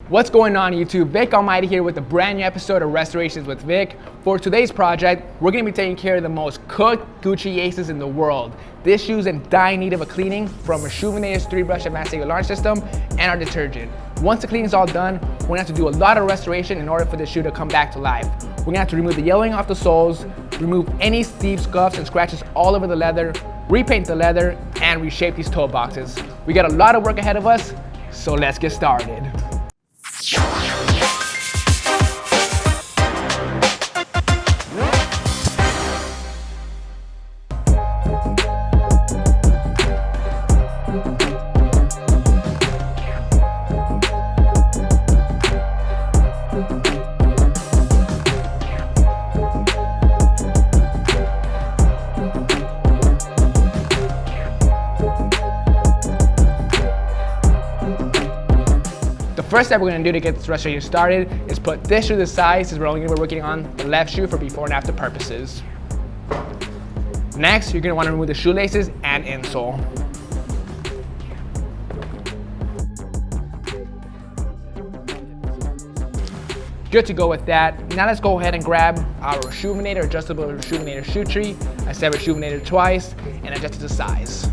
What's going on YouTube? Vick Almighty here with a brand new episode of Restorations with Vick. For today's project, we're going to be taking care of the most cooked Gucci aces in the world. This shoe's in dire need of a cleaning from Reshoevn8r's 3-brush advanced alarm system and our detergent. Once the cleaning's all done, we're going to have to do a lot of restoration in order for this shoe to come back to life. We're going to have to remove the yellowing off the soles, remove any deep scuffs and scratches all over the leather, repaint the leather, and reshape these toe boxes. We got a lot of work ahead of us, so let's get started. The first step we're going to do to get this restoration started is put this shoe to the side, since we're only going to be working on the left shoe for before and after purposes. Next, you're going to want to remove the shoelaces and insole. Good to go with that. Now let's go ahead and grab our Reshoevn8r adjustable Reshoevn8r shoe tree. I said Reshoevn8r twice and adjust it to size.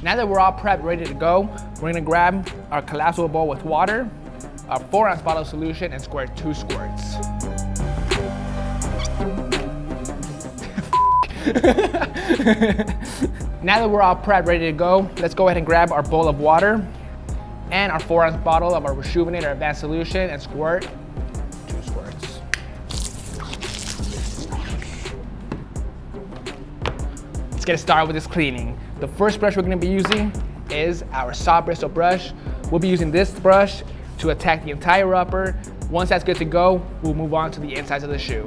Now that we're all prepped, ready to go, we're gonna grab our collapsible bowl with water, our 4-ounce bottle of solution, and squirt 2 squirts. Now that we're all prepped, ready to go, let's go ahead and grab our bowl of water and our 4-ounce bottle of our Reshoevn8r advanced solution and squirt 2 squirts. Let's get started with this cleaning. The first brush we're going to be using is our soft bristle brush. We'll be using this brush to attack the entire upper. Once that's good to go, we'll move on to the insides of the shoe.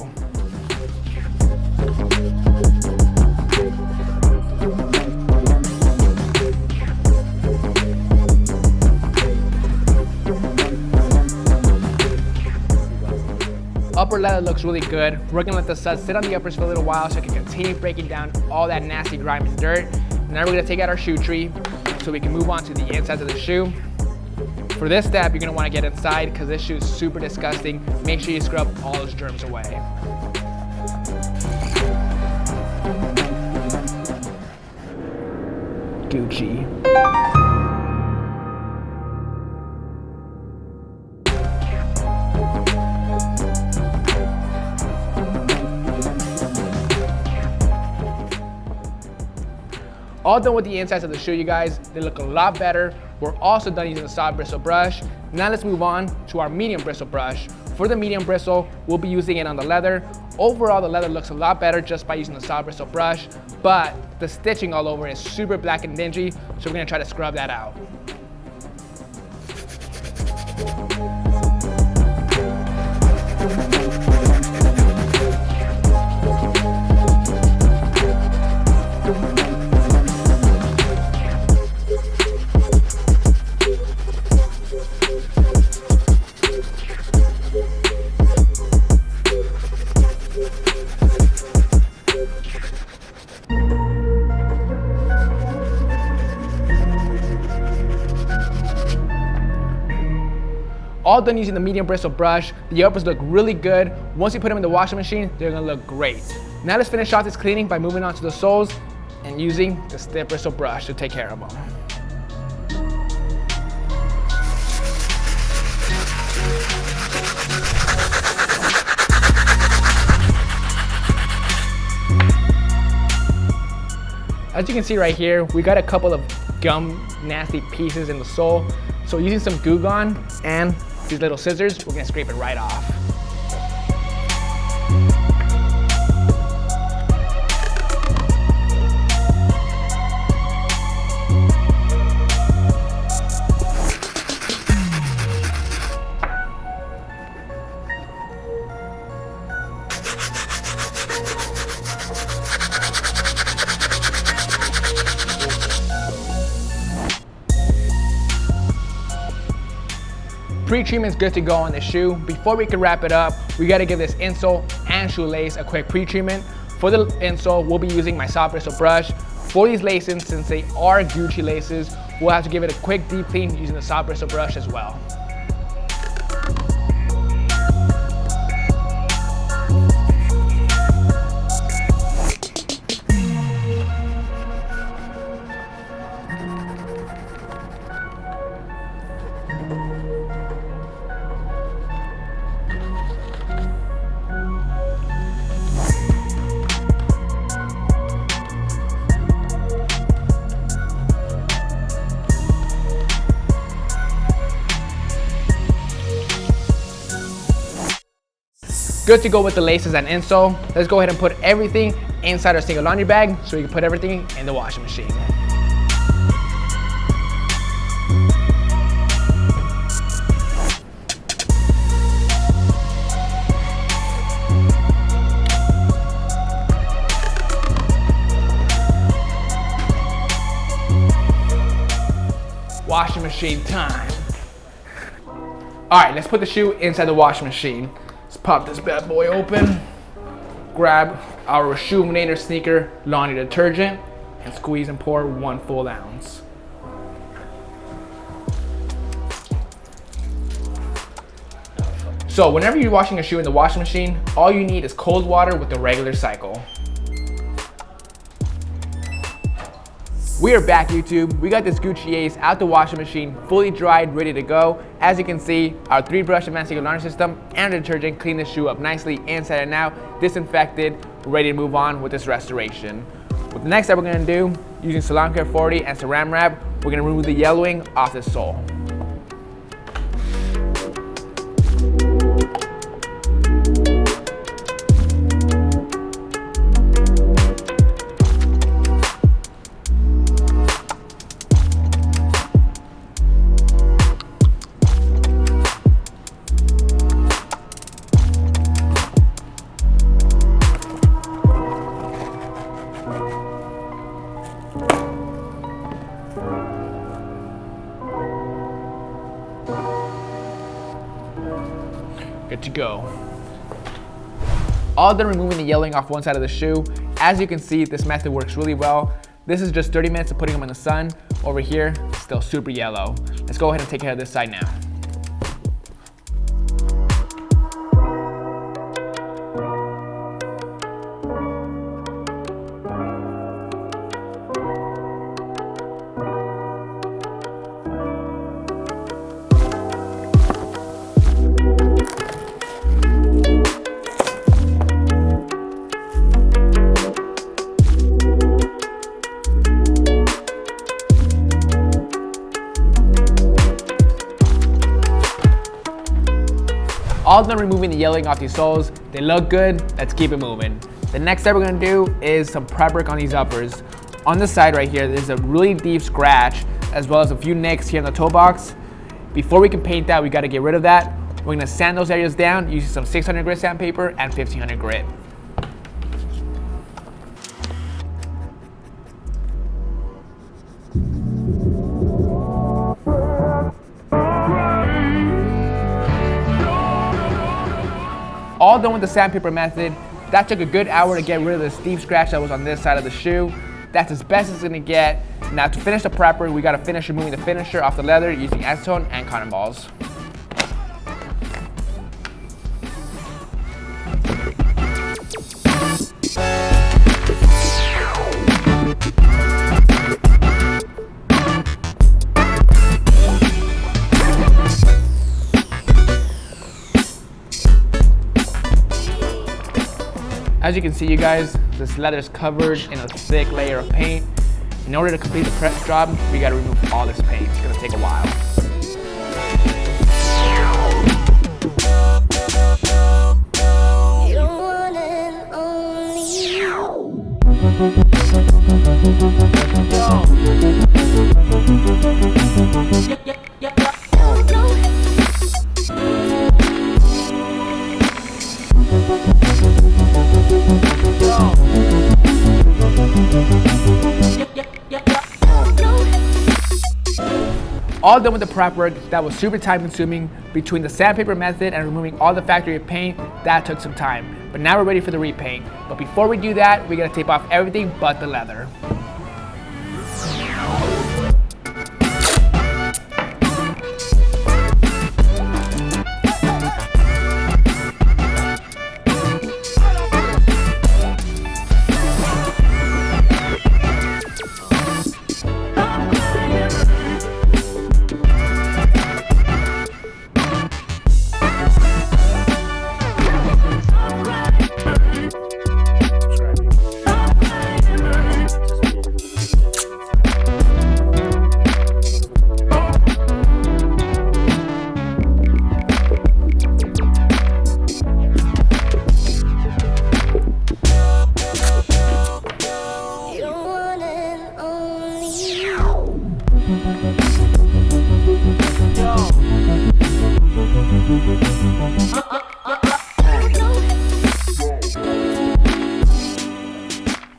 Upper leather looks really good. We're gonna let the suds sit on the uppers for a little while so it can continue breaking down all that nasty grime and dirt. Now we're gonna take out our shoe tree so we can move on to the insides of the shoe. For this step, you're gonna wanna get inside because this shoe is super disgusting. Make sure you scrub all those germs away. Gucci. All done with the insides of the shoe, you guys. They look a lot better. We're also done using the soft bristle brush. Now let's move on to our medium bristle brush. For the medium bristle, we'll be using it on the leather. Overall, the leather looks a lot better just by using the soft bristle brush, but the stitching all over is super black and dingy, so we're gonna try to scrub that out. All done using the medium bristle brush. The uppers look really good. Once you put them in the washing machine, they're gonna look great. Now let's finish off this cleaning by moving on to the soles and using the stiff bristle brush to take care of them. As you can see right here, we got a couple of gum nasty pieces in the sole. So using some Goo Gone and these little scissors, we're gonna scrape it right off. pre-treatment's good to go on the shoe. Before we can wrap it up, we gotta give this insole and shoelace a quick pre-treatment. For the insole, we'll be using my soft bristle brush. For these laces, since they are Gucci laces, we'll have to give it a quick deep clean using the soft bristle brush as well. Good to go with the laces and insole. Let's go ahead and put everything inside our single laundry bag so we can put everything in the washing machine. Washing machine time. All right, let's put the shoe inside the washing machine. Let's pop this bad boy open, grab our Reshoevn8r sneaker laundry detergent, and squeeze and pour 1 full ounce. So whenever you're washing a shoe in the washing machine, all you need is cold water with the regular cycle. We are back, YouTube. We got this Gucci Ace out the washing machine, fully dried, ready to go. As you can see, our 3-brush advanced single laundry system and detergent cleaned the shoe up nicely inside and out, disinfected, ready to move on with this restoration. What the next step we're gonna do, using Salon Care 40 and Saran Wrap, we're gonna remove the yellowing off the sole. Good to go. All done removing the yellowing off one side of the shoe. As you can see, this method works really well. This is just 30 minutes of putting them in the sun. Over here, still super yellow. Let's go ahead and take care of this side now. All done removing the yellowing off these soles. They look good, let's keep it moving. The next step we're gonna do is some prep work on these uppers. On this side right here, there's a really deep scratch, as well as a few nicks here in the toe box. Before we can paint that, we gotta get rid of that. We're gonna sand those areas down using some 600 grit sandpaper and 1500 grit. All done with the sandpaper method. That took a good hour to get rid of the steep scratch that was on this side of the shoe. That's as best as it's gonna get. Now to finish the prepper, we gotta finish removing the finisher off the leather using acetone and cotton balls. As you can see, you guys, this leather is covered in a thick layer of paint. In order to complete the prep job, we gotta remove all this paint. It's gonna take a while. All done with the prep work that was super time consuming. Between the sandpaper method and removing all the factory paint, that took some time. But now we're ready for the repaint. But before we do that, we gotta tape off everything but the leather.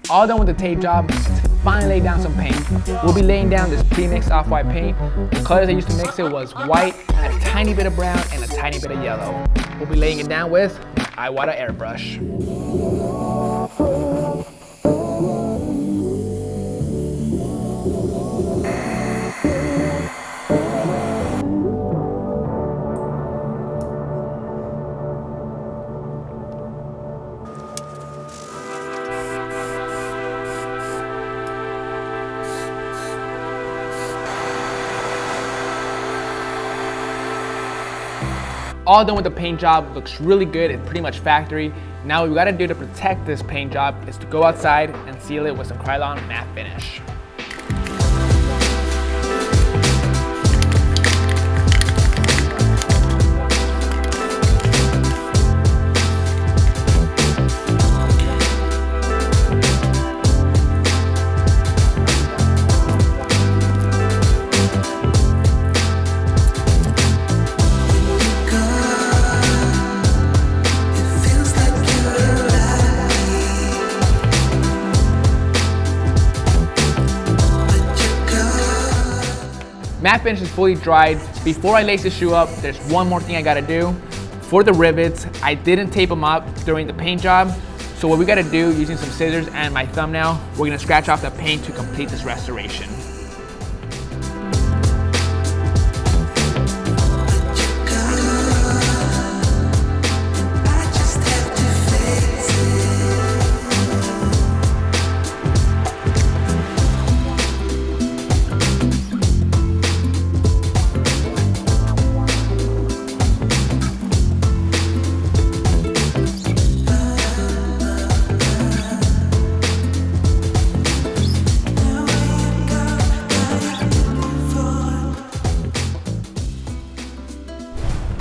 All done with the tape job, finally lay down some paint. We'll be laying down this pre-mixed off-white paint. The colors I used to mix it was white, a tiny bit of brown, and a tiny bit of yellow. We'll be laying it down with whitening airbrush. All done with the paint job, looks really good, it's pretty much factory. Now what we gotta do to protect this paint job is to go outside and seal it with some Krylon matte finish. Matte finish is fully dried. Before I lace the shoe up, there's one more thing I gotta do. For the rivets, I didn't tape them up during the paint job. So what we gotta do, using some scissors and my thumbnail, we're gonna scratch off the paint to complete this restoration.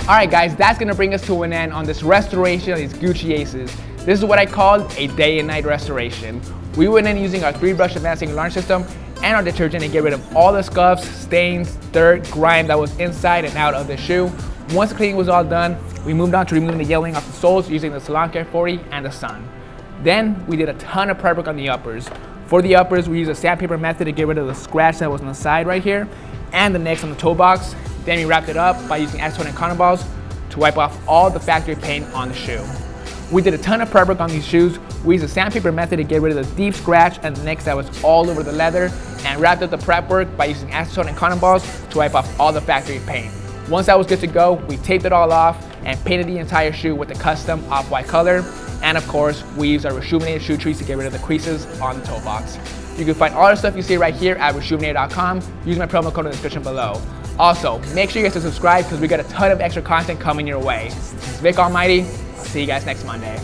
Alright guys, that's gonna bring us to an end on this restoration of these Gucci Aces. This is what I call a day and night restoration. We went in using our 3-brush advanced alarm system and our detergent to get rid of all the scuffs, stains, dirt, grime that was inside and out of the shoe. Once the cleaning was all done, we moved on to removing the yellowing off the soles using the Salon Care 40 and the Sun. Then we did a ton of prep work on the uppers. For the uppers, we used a sandpaper method to get rid of the scratch that was on the side right here and the nicks on the toe box. Then we wrapped it up by using acetone and cotton balls to wipe off all the factory paint on the shoe. We did a ton of prep work on these shoes. We used a sandpaper method to get rid of the deep scratch and the nicks that was all over the leather, and wrapped up the prep work by using acetone and cotton balls to wipe off all the factory paint. Once that was good to go, we taped it all off and painted the entire shoe with a custom off-white color. And of course, we used our Reshoevn8r shoe trees to get rid of the creases on the toe box. You can find all the stuff you see right here at Reshoevn8r.com. Use my promo code in the description below. Also, make sure you guys subscribe because we got a ton of extra content coming your way. It's Vick Almighty. I'll see you guys next Monday.